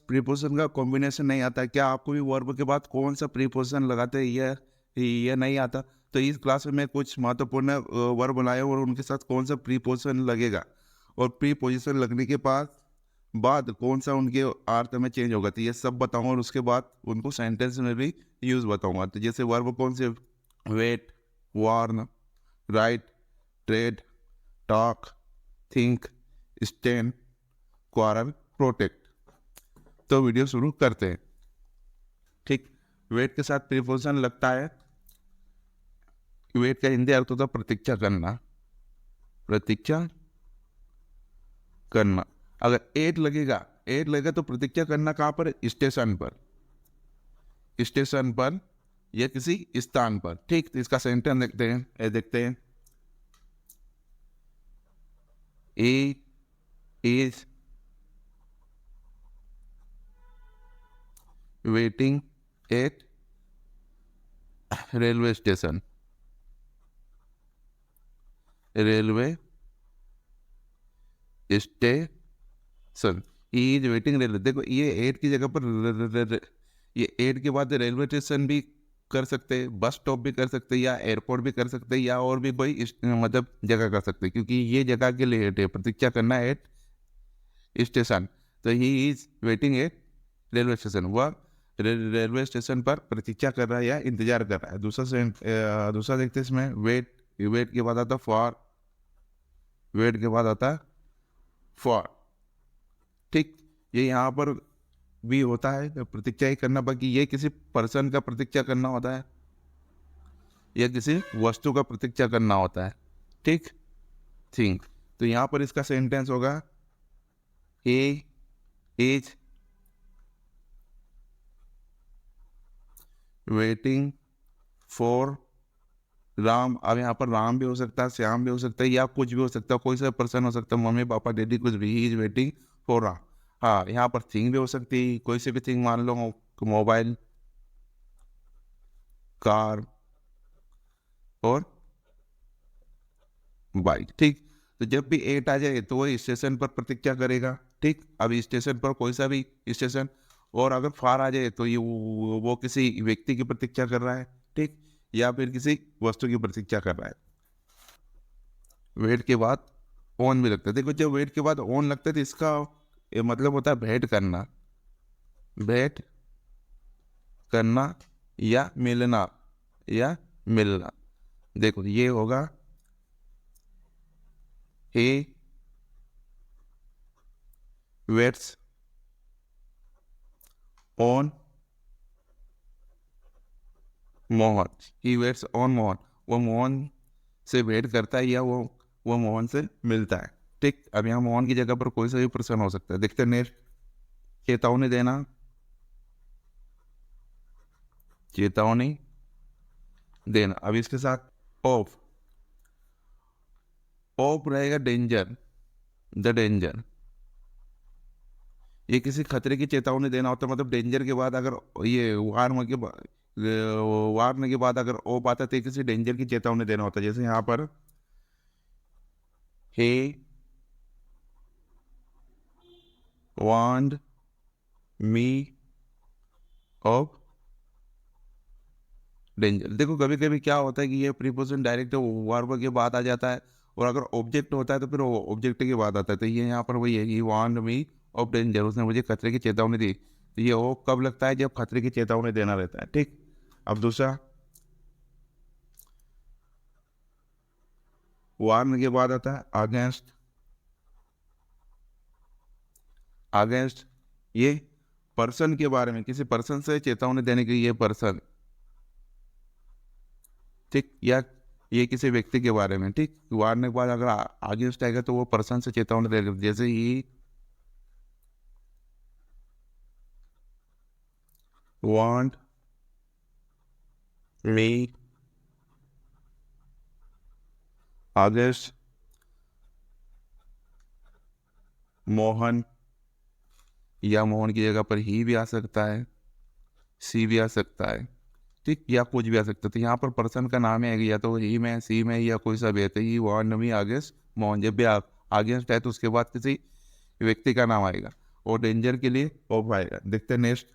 Preposition का combination नहीं आता है। क्या आपको भी वर्ब के बाद कौन सा प्रीपोजिशन लगाते हैं यह नहीं आता? तो इस क्लास में मैं कुछ महत्वपूर्ण वर्ब बनाए और उनके साथ कौन सा प्रीपोजिशन लगेगा और प्रीपोजिशन लगने के बाद कौन सा उनके अर्थ में चेंज होगा, तो ये सब बताऊंगा और उसके बाद उनको सेंटेंस में भी यूज बताऊंगा। तो जैसे वर्ब कौन से, wait, warn, write, trade, talk, think, stand, quarrel, protect. तो वीडियो शुरू करते हैं। ठीक, वेट के साथ प्रीपोजिशन लगता है। वेट का हिंदी अर्थ होता है प्रतीक्षा करना, प्रतीक्षा करना। अगर एट लगेगा तो प्रतीक्षा करना कहाँ पर? स्टेशन पर, स्टेशन पर या किसी स्थान पर। ठीक, तो इसका सेंटेंस देखते हैं। A is waiting at railway station, railway station. E is waiting railway. देखो ये एट की जगह पर ये एट के बाद रेलवे स्टेशन भी कर सकते हैं, बस स्टॉप भी कर सकते हैं, या एयरपोर्ट भी कर सकते हैं, या और भी कोई मतलब जगह कर सकते हैं, क्योंकि ये जगह के लिए है प्रतीक्षा करना है एट स्टेशन। तो he is waiting at railway station. वह रेलवे स्टेशन पर प्रतीक्षा कर रहा है या इंतजार कर रहा है। दूसरा देखते हैं इसमें, वेट के बाद आता फॉर, वेट के बाद आता फॉर। ठीक, ये यहाँ पर भी होता है प्रतीक्षा ही करना, बाकी ये किसी पर्सन का प्रतीक्षा करना होता है या किसी वस्तु का प्रतीक्षा करना होता है। ठीक, थिंक। तो यहाँ पर इसका सेंटेंस होगा, he is waiting for Ram. अब यहाँ पर राम भी हो सकता है, श्याम भी हो सकता है, या कुछ भी हो सकता है, कोई सा पर्सन हो सकता है, मम्मी पापा डैडी कुछ भी। He is waiting for Ram. हाँ, यहाँ पर थिंग भी हो सकती है, कोई सी भी थिंग मान लो, मोबाइल, कार और बाइक। ठीक, तो जब भी एट आ जाए तो वो स्टेशन पर प्रतीक्षा करेगा। ठीक, अब स्टेशन पर कोई सा भी स्टेशन, और अगर फार आ जाए तो ये वो किसी व्यक्ति की प्रतीक्षा कर रहा है। ठीक, या फिर किसी वस्तु की प्रतीक्षा कर रहा है। वेट के बाद ऑन भी लगता है। देखो जब वेट के बाद ऑन लगता है तो इसका ये मतलब होता है भेंट करना, भेंट करना या मिलना, या मिलना। देखो ये होगा, he waits on Mohan, he waits on Mohan. वो मोहन से भेंट करता है या वो मोहन से मिलता है। ठीक, अब यहाँ मोहन की जगह पर कोई सा भी पर्सन हो सकता है। देखते हैं नेक्स्ट, चेतावनी देना, चेतावनी देना। अब इसके साथ ऑफ, ऑफ रहेगा डेंजर, द डेंजर। ये किसी खतरे की चेतावनी देना होता है, मतलब डेंजर के बाद अगर ये वार्न के बाद अगर ऑफ आता है तो ये किसी डेंजर की चेतावनी देना होता है। जैसे यहाँ पर हे वार्नड मी ऑफ डेंजर। देखो कभी कभी क्या होता है कि ये प्रीपोजिशन डायरेक्ट वर्ब के बाद आ जाता है, और अगर ऑब्जेक्ट होता है तो फिर ऑब्जेक्ट के बाद आता है। तो ये यहाँ पर वही है, ही वार्नड मी ऑफ डेंजर, उसने मुझे खतरे की चेतावनी दी। तो ये ऑफ कब लगता है? जब खतरे की चेतावनी देना रहता है। ठीक, अब दूसरा, वार्न के बाद आता है अगेंस्ट, अगेंस्ट ये पर्सन के बारे में, किसी पर्सन से चेतावनी देने की, ये पर्सन। ठीक, या ये किसी व्यक्ति के बारे में। ठीक, वार्न के बाद अगर अगेंस्ट आएगा तो वो पर्सन से चेतावनी देगा। जैसे he want me against Mohan, या मोहन की जगह पर ही भी आ सकता है, सी भी आ सकता है। ठीक, या कुछ भी आ सकता है। तो यहाँ पर पर्सन का नाम है, या तो ही में, सी में, या कोई सा भी है। तो he want me against Mohan, जब भी आप अगेंस्ट है तो उसके बाद किसी व्यक्ति का नाम आएगा। और डेंजर के लिए ऑफ आएगा। देखते हैं नेक्स्ट।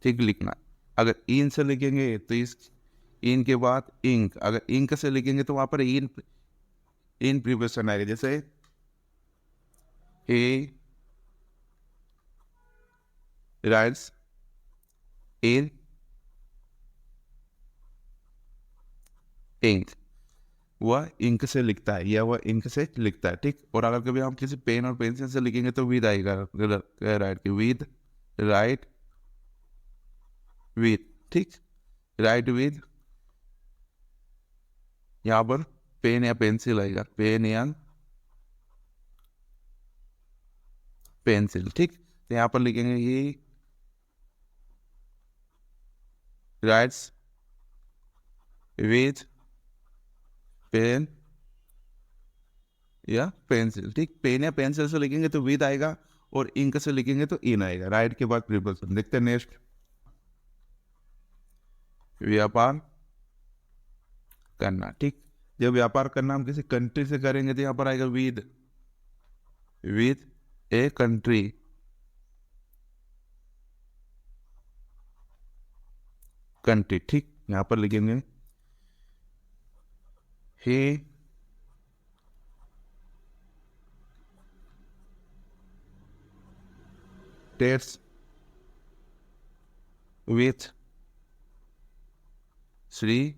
ठीक लिखना। अगर इन से लिखेंगे तो इस इन के बाद इंक, अगर इंक से लिखेंगे तो वहां पर इन प्रिपरेशन आएगा। जैसे he writes in ink, वह इंक से लिखता है या वह इंक से लिखता है। ठीक। और अगर कभी हम किसी पेन और पेंसिल से लिखेंगे तो विद आएगा, राइट की विद, राइट विद। ठीक। राइट विद, यहाँ पर पेन या पेंसिल आएगा, पेन या पेंसिल। ठीक। तो यहाँ पर लिखेंगे ही राइट्स विद पेन या पेंसिल। ठीक। पेन या पेंसिल से लिखेंगे तो विद आएगा और इंक से लिखेंगे तो इन आएगा। राइट के बाद प्रीपोजिशन। देखते हैं नेक्स्ट। व्यापार करना। ठीक। जब व्यापार करना हम किसी कंट्री से करेंगे तो यहाँ पर आएगा विद ए कंट्री। कंट्री। ठीक। यहाँ पर लिखेंगे he dates with Shri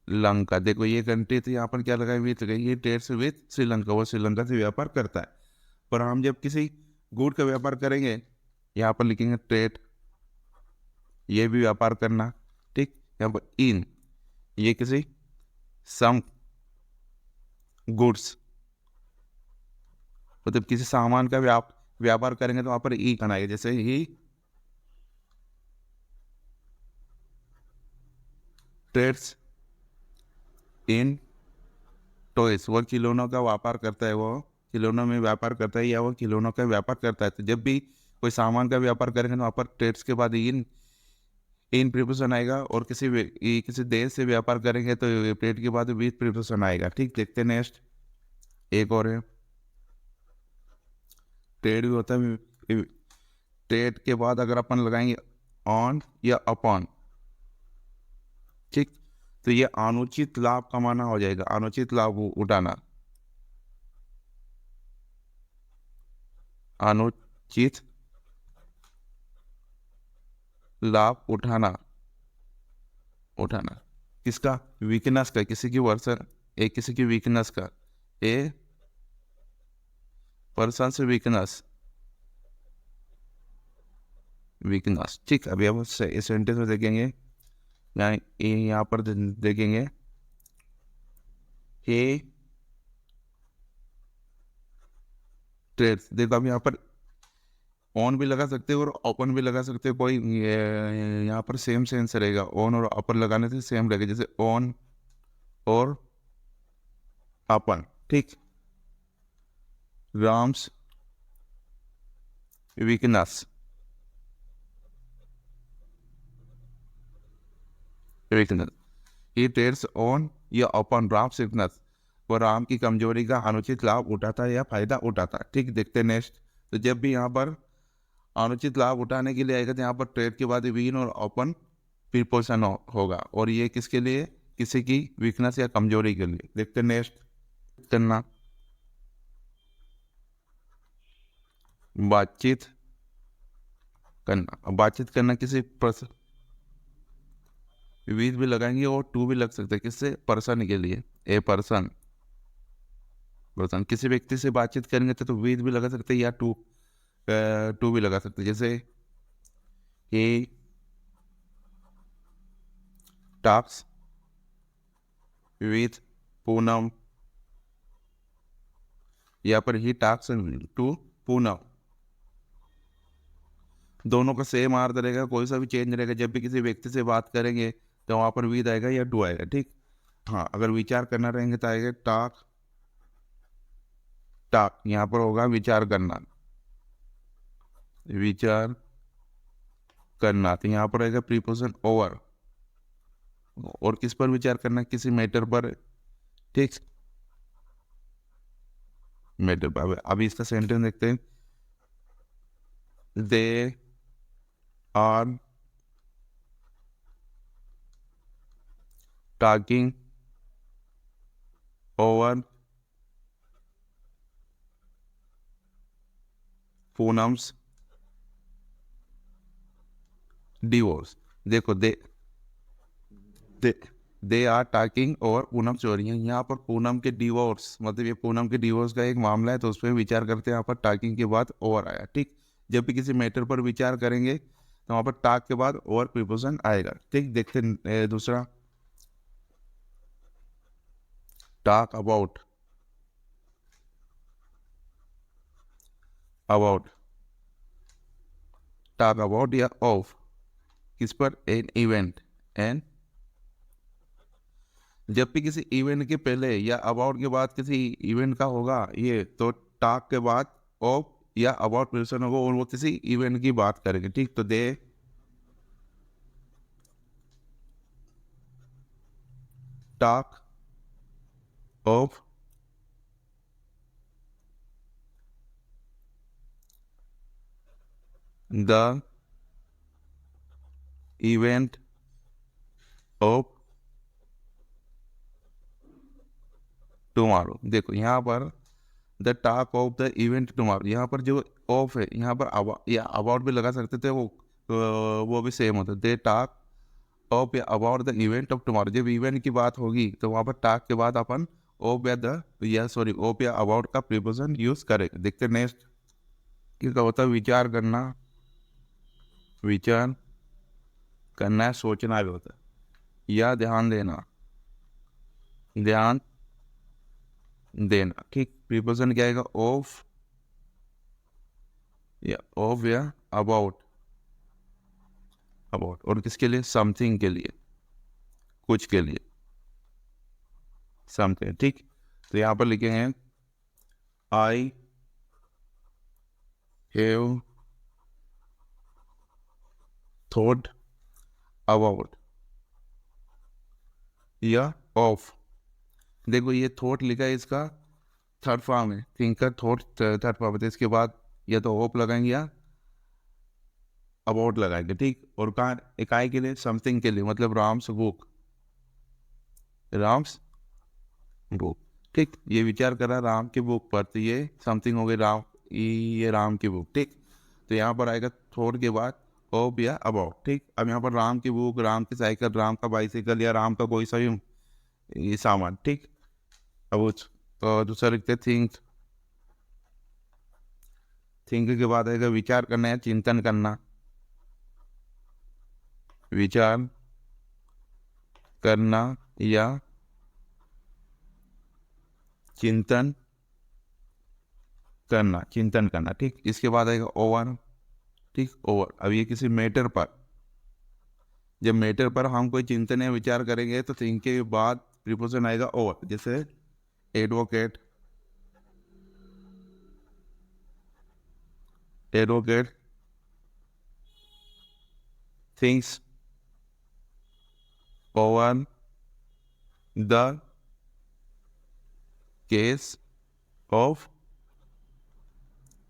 Lanka. देखो ये कंट्री तो यहाँ पर क्या लगा, विथ गई, ये डेट्स विथ श्रीलंका, वो श्रीलंका से व्यापार करता है। पर हम जब किसी गुड का व्यापार करेंगे यहाँ पर लिखेंगे ट्रेड, ये भी व्यापार करना। ठीक। यहाँ पर इन, ये किसी सम गुड्स, मतलब किसी सामान का व्यापार करेंगे तो वहां पर ई बनाएगा। जैसे ही ट्रेड्स इन टॉयज, वो खिलौनों का व्यापार करता है, वो खिलौनों में व्यापार करता है या वो खिलौनों का व्यापार करता है। तो जब भी कोई सामान का व्यापार करेंगे तो वहां पर ट्रेड्स के बाद इन प्रीपोजिशन आएगा। और किसी देश से व्यापार करेंगे तो ट्रेड के बाद विथ प्रीपोजिशन आएगा। ठीक। देखते हैं नेक्स्ट। एक और है, ट्रेड भी होता है। ट्रेड के बाद अगर अपन लगाएंगे ऑन या अपॉन, ठीक, तो ये अनुचित लाभ कमाना हो जाएगा। अनुचित लाभ उठाना, अनुचित लाभ उठाना। उठाना किसका, वीकनेस का, किसी की वर्सन, किसी की वीकनेस का, ए पर्सन से वीकनेस, वीकनेस। ठीक। अभी हम इस सेंटेंस में देखेंगे, यहाँ पर देखेंगे हे ट्रेड्स। देखो अब यहाँ पर ऑन भी लगा सकते हो और ओपन भी लगा सकते हो। कोई यहाँ पर सेम सेंस रहेगा, ऑन और अपर लगाने से सेम रहेगा। जैसे ऑन और अपन। ठीक। Ram's weakness, weakness, he trades on या अपन राम्स वीकनेस, वो राम की कमजोरी का अनुचित लाभ उठाता है या फायदा उठाता है। ठीक। देखते हैं नेक्स्ट। तो जब भी यहाँ पर अनुचित लाभ उठाने के लिए आएगा तो यहाँ पर ट्रेड के बाद वीन और ओपन प्रीपोजिशन होगा। और ये किसके लिए, किसी की वीकनेस या कमजोरी के लिए। देखते हैं नेक्स्ट। करना, बातचीत करना। बातचीत करना किसी पर्सन, विद भी लगाएंगे और टू भी लग सकता है, किससे, पर्सन के लिए, ए पर्सन। पर्सन किसी व्यक्ति से बातचीत करेंगे तो विद भी लगा सकते हैं या टू भी लगा सकते हैं। जैसे he talks with पूनम, यहाँ पर ही talks to पूनम। दोनों का सेम अर्थ रहेगा, कोई सा भी चेंज रहेगा। जब भी किसी व्यक्ति से बात करेंगे तो वहां पर विद आएगा या टू आएगा। ठीक। हाँ, अगर विचार करना रहेंगे तो आएगा टॉक, टॉक यहाँ पर होगा विचार करना, विचार करना। तो यहाँ पर आएगा प्रीपोजिशन ओवर। और किस पर विचार करना, किसी मैटर पर। ठीक। मैटर पर। अभी इसका सेंटेंस देखते हैं। They are talking over Poonam's divorce. देखो दे दे आर टॉकिंग और पूनम चोरी है यहाँ पर। पूनम के डिवोर्स मतलब ये पूनम के डिवोर्स का एक मामला है, तो उस पर विचार करते हैं। यहाँ पर टॉकिंग के बाद ओवर आया, ठीक। जब भी किसी मैटर पर विचार करेंगे तो वहाँ पर टॉक के बाद ओवर प्रीपोजिशन आएगा, ठीक। देखते हैं, दूसरा talk about. About talk about या ऑफ किस पर? An event. एन जब भी किसी इवेंट के पहले या अबाउट के बाद किसी इवेंट का होगा ये, तो टॉक के बाद ऑफ या अबाउट पर्सन होगा और वो किसी इवेंट की बात करेंगे, ठीक। तो they talk of the event of tomorrow. देखो यहाँ पर the talk of the event tomorrow, यहाँ पर जो ऑफ है यहाँ पर या अबाउट भी लगा सकते थे, वो भी सेम होता है। दे टॉक ऑफ या about the event of tomorrow. जब इवेंट की बात होगी तो वहाँ पर टॉक के बाद अपन ऑफ या द या सॉरी ऑफ या अबाउट का प्रीपोजिशन यूज करेंगे। देखते नेक्स्ट क्या होता है। विचार करना। विचार करना है, सोचना भी होता है। या ध्यान देना। ध्यान देना, ठीक। प्रीपोजिशन क्या आएगा? ऑफ या अबाउट। अबाउट और किसके लिए? समथिंग के लिए, कुछ के लिए, समथिंग, ठीक। तो यहाँ पर लिखे हैं आई हैव थॉट अबाउट या ऑफ। देखो ये थॉट लिखा है, इसका थर्ड फॉर्म है। थिंकर थॉट थर्ड फॉर्म है, तो इसके बाद या तो ऑफ लगाएंगे या अबाउट लगाएंगे, ठीक। और कहाँ? इकाई के लिए, समथिंग के लिए, मतलब राम्स बुक। राम्स बुक, ठीक। ये विचार करा राम की बुक पर, तो ये समथिंग हो गई राम, ये राम की बुक, ठीक। तो यहाँ पर आएगा थॉट के बाद ऑफ या अबाउट, ठीक। अब यहाँ पर राम की बुक, राम की साइकिल, राम का बाइसाइकिल या राम का कोई सा भी ये सामान, ठीक। अब तो दूसरा लिखते थिंक। थिंक के बाद आएगा विचार करना या चिंतन करना। विचार करना या चिंतन करना, चिंतन करना, ठीक। इसके बाद आएगा ओवर, ठीक। ओवर, अब ये किसी मैटर पर, जब मैटर पर हम कोई चिंतन या विचार करेंगे तो थिंक के बाद प्रीपोजिशन आएगा ओवर। जैसे advocate. Advocate thinks over the case of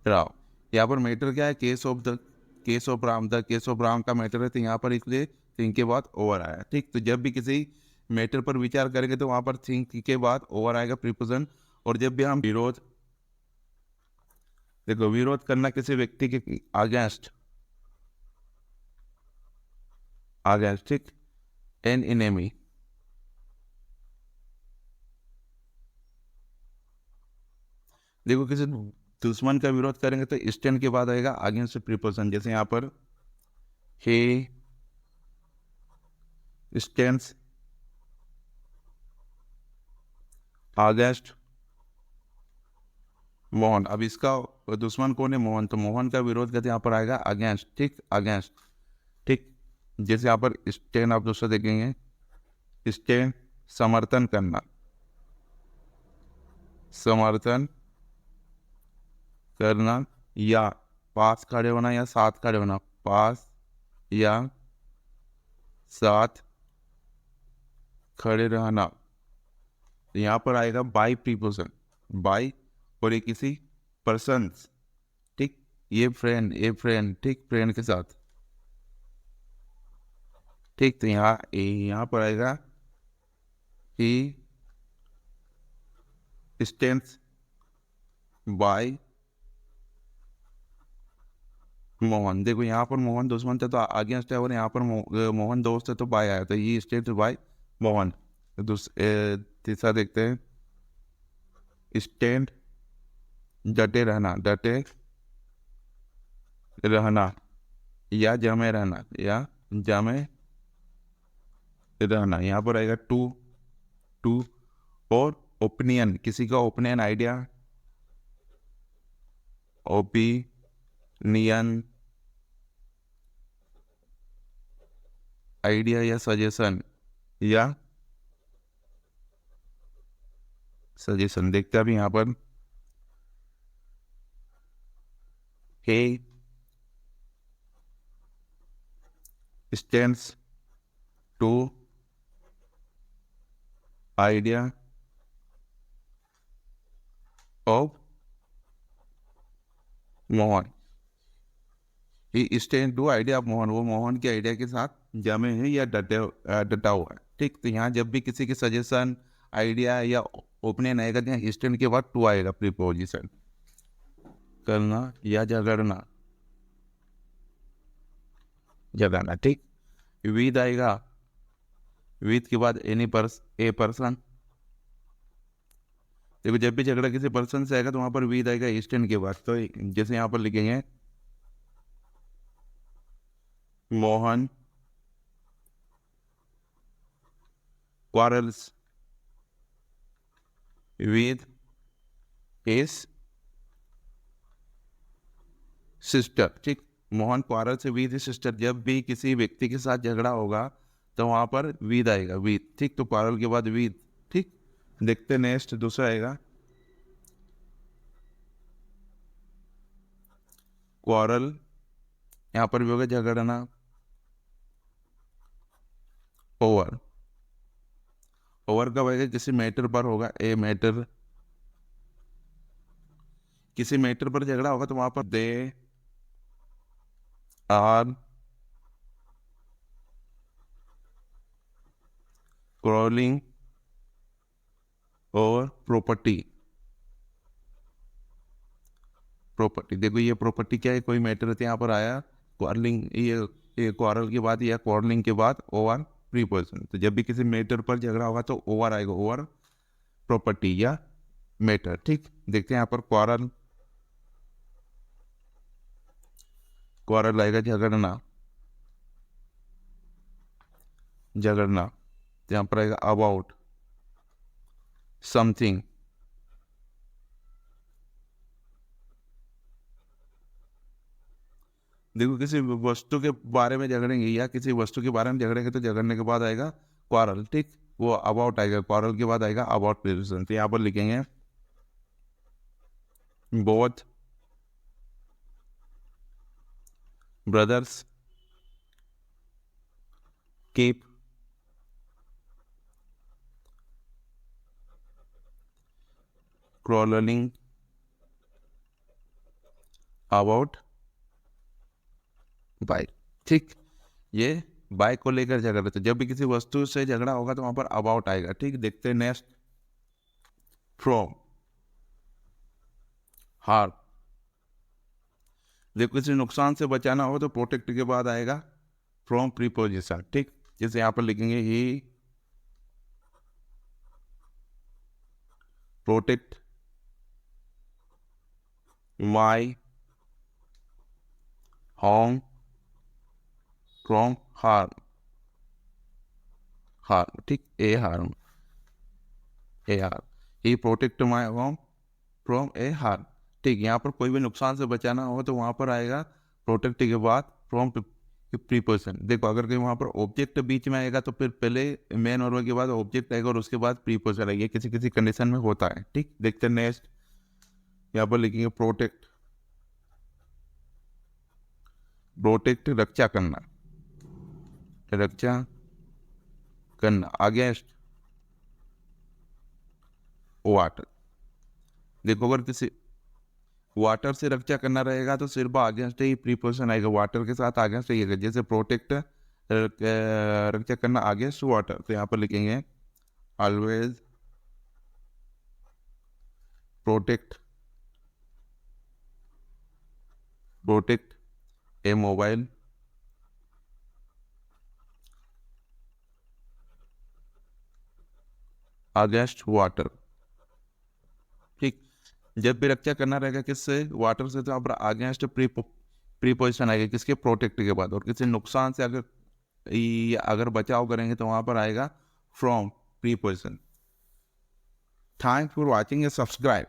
Ram. यहाँ पर मैटर क्या है? Case of Ram. The case of Ram का मैटर है, तो यहाँ पर इसलिए थिंक के बाद ओवर आया, ठीक। तो जब भी किसी मैटर पर विचार करेंगे तो वहां पर थिंक के बाद ओवर आएगा प्रीपोजिशन। और जब भी हम विरोध, देखो विरोध करना किसी व्यक्ति के अगेंस्ट, अगेंस्ट, ठीक। An enemy. देखो किसी दुश्मन का विरोध करेंगे तो स्टैंड के बाद आएगा अगेंस्ट प्रीपोजिशन। जैसे यहाँ पर he stands against मोहन। अब इसका दुश्मन कौन है? मोहन। तो मोहन का विरोध करते यहाँ पर आएगा अगेंस्ट, ठीक। अगेंस्ट, ठीक। जैसे यहाँ पर स्टैंड आप दूसरा देखेंगे, स्टैंड समर्थन करना, समर्थन करना या पास खड़े होना या साथ खड़े होना, पास या साथ खड़े रहना। तो यहाँ पर आएगा बाई प्रीपोजिशन। बाई और ये किसी पर्सन, ठीक, ये फ्रेंड, ठीक, फ्रेंड के साथ, ठीक। तो यहाँ पर आएगा ही स्टैंड्स बाय मोहन। देखो यहाँ पर मोहन दुश्मन था तो अगेंस्ट है, और यहाँ पर मोहन दोस्त है तो बाय आया, तो ही स्टैंड्स बाय मोहन। तीसरा देखते हैं, स्टैंड डटे रहना या जमे रहना, या जमे रहना। यहाँ पर आएगा टू। और ओपिनियन, किसी का ओपिनियन, ओपिनियन आइडिया या सजेशन, या सजेशन। देखते हैं अभी यहाँ पर, he stands to idea of Mohan. He stand to idea of Mohan, वो मोहन के आइडिया के साथ जमे है या डटा हुआ है, ठीक। तो यहाँ जब भी किसी के सजेशन, आइडिया या ओपिनियन आएगा तो यहाँ स्टैंड के बाद टू आएगा, प्रीपोजिशन। करना या जगाना, ठीक। विद आएगा, विद के बाद ए पर्सन। देखो जब भी झगड़ा किसी पर्सन से आएगा तो वहां पर विद आएगा स्टैंड के बाद। तो जैसे यहाँ पर लिखेंगे, Mohan quarrels with his sister, ठीक। Mohan quarrels with his sister, जब भी किसी व्यक्ति के साथ झगड़ा होगा तो वहां पर विद आएगा, विद, ठीक। तो quarrel के बाद विद, ठीक। देखते नेक्स्ट, दूसरा आएगा quarrel, यहाँ पर भी होगा झगड़ना, ओवर। ओवर कब आएगा, किसी मैटर पर होगा, ए मैटर, किसी मैटर पर झगड़ा होगा तो वहां पर दे आर क्रॉलिंग और प्रॉपर्टी। देखो ये प्रॉपर्टी क्या है, कोई मैटर है यहाँ पर आया क्वारलिंग, ये क्वारल के बाद या क्वारलिंग के बाद ओवर प्रीपोजिशन। तो जब भी किसी मैटर पर झगड़ा होगा तो ओवर आएगा, ओवर प्रॉपर्टी या मैटर, ठीक। देखते हैं यहाँ पर क्वारल आएगा झगड़ना, तो यहाँ पर आएगा अबाउट समथिंग। देखो किसी वस्तु के बारे में झगड़ेंगे या किसी वस्तु के बारे में झगड़ेंगे तो झगड़ने के बाद आएगा क्वारल, ठीक। वो अबाउट आएगा, क्वारल के बाद आएगा अबाउट प्रीपोजिशन। तो यहाँ पर लिखेंगे both brothers keep quarreling about bike, ठीक। ये बाइक को लेकर झगड़ रहे थे, जब भी किसी वस्तु से झगड़ा होगा तो वहां पर अबाउट आएगा, ठीक। देखते हैं नेक्स्ट, फ्रॉम, हार्म। देखो किसी नुकसान से बचाना हो तो प्रोटेक्ट के बाद आएगा फ्रॉम प्रीपोजिशन, ठीक। जैसे यहाँ पर लिखेंगे he protect my home from harm, ठीक। A harm, he protect my home from a harm, ठीक। यहाँ पर कोई भी नुकसान से बचाना हो तो वहां पर आएगा प्रोटेक्ट के बाद फ्रॉम प्रीपोजिशन। देखो अगर कहीं वहां पर ऑब्जेक्ट बीच में आएगा तो फिर पहले मेन वर्ब के बाद ऑब्जेक्ट आएगा और उसके बाद प्रीपोजिशन आएगी, किसी किसी कंडीशन में होता है, ठीक। देखते हैं नेक्स्ट, यहाँ पर लिखेंगे प्रोटेक्ट रक्षा करना, अगेंस्ट वाटर, देखो अगर किसी वाटर से रक्षा करना रहेगा तो सिर्फ अगेंस्ट ही प्रीपोजिशन आएगा, वाटर के साथ अगेंस्ट ही आएगा। जैसे प्रोटेक्ट रक्षा करना अगेंस्ट वाटर, तो यहाँ पर लिखेंगे ऑलवेज प्रोटेक्ट ए मोबाइल अगेंस्ट वाटर। ठीक, जब भी रक्षा करना रहेगा किससे, वाटर से, तो यहाँ पर अगेंस्ट प्रीपोजिशन आएगा किसके, प्रोटेक्ट के बाद। और किसी नुकसान से अगर बचाव करेंगे तो वहां पर आएगा from preposition. Thanks for watching, subscribe.